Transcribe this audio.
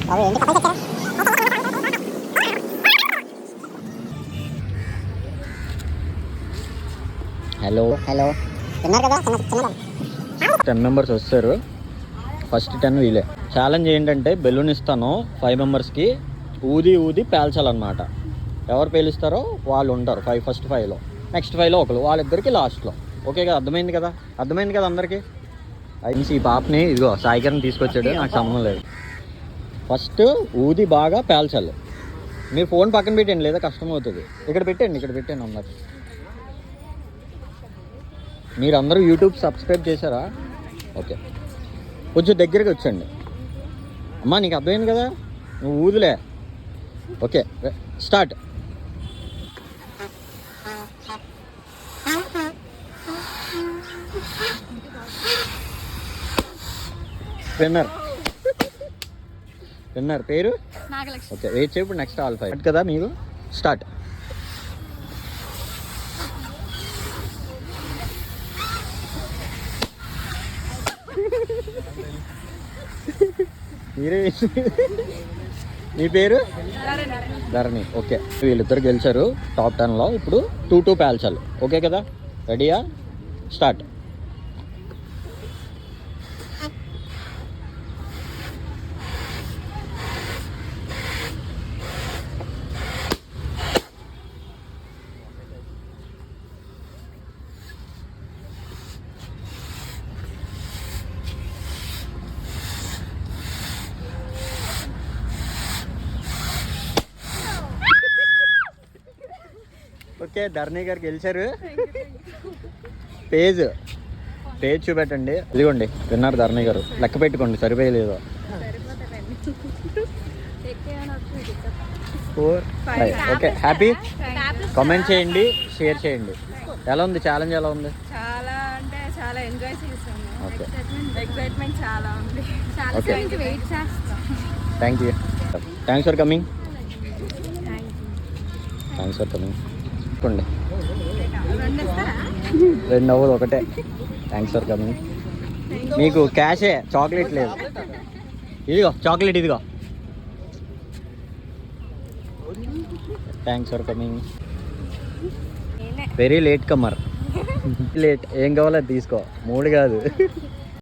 Hello hello 10 members వస్తారు. First 10 వీలే. Challenge ఏంటంటే బెలూన్ ఇస్తాను 5 మెంబర్స్కి. ఊది పేల్చాలన్నమాట. ఎవరు పేలుస్తారో వాళ్ళు ఉంటారు ఫస్ట్ 5లో. నెక్స్ట్ 5లో ఒకరు, వాళ్ళిద్దరికి లాస్ట్లో. ఓకే కదా? అర్థమైంది కదా అందరికీ? అయితే ఈ పాపని ఇదిగో సాయికరణ తీసుకొచ్చాడు, నాకు సంబంధం లేదు. ఫస్ట్ ఊది బాగా పేల్చాలి. మీరు ఫోన్ పక్కన పెట్టండి, లేదా కష్టం అవుతుంది. ఇక్కడ పెట్టండి అందరు. మీరు అందరూ యూట్యూబ్ సబ్స్క్రైబ్ చేశారా? ఓకే, కొంచెం దగ్గరికి వచ్చండి. అమ్మా నీకు అర్థమైంది కదా? నువ్వు ఊదులే. Okay, start. విన్నర్ పేరు ఓకే, వెయిట్ చేయప్పుడు నెక్స్ట్ ఆల్ 5 కదా మీకు. స్టార్ట్. మీరే. మీ పేరు? ధరణి. ఓకే, వీళ్ళిద్దరు గెలిచారు టాప్ 10లో. ఇప్పుడు 2-2 పేల్చాలి. ఓకే కదా? రెడీయా? స్టార్ట్. ఓకే, ధరణి గారు గెలిచారు. పేజ్ చూపెట్టండి. ఇదిగోండి విన్నర్ ధరణి గారు. లెక్క పెట్టుకోండి సరిపోయలేదు. 4, 5. Okay, happy. కామెంట్ చేయండి, షేర్ చేయండి. ఎలా ఉంది ఛాలెంజ్? ఎలా ఉంది? చాలా అంటే చాలా ఎంజాయ్ చేసాము. ఓకే, ఎక్సైట్మెంట్ చాలా ఉంది. ఓకే, వెయిట్ చేస్తాం. Thanks for coming. చూడండి 2 అవ్వదు, ఒకటే. Thanks for coming. మీకు క్యాషే, చాక్లెట్ లేదు. ఇదిగో చాక్లెట్, ఇదిగో. Thanks for coming. Very late comer. Late. ఏం కావాలో అది తీసుకో, 3 కాదు.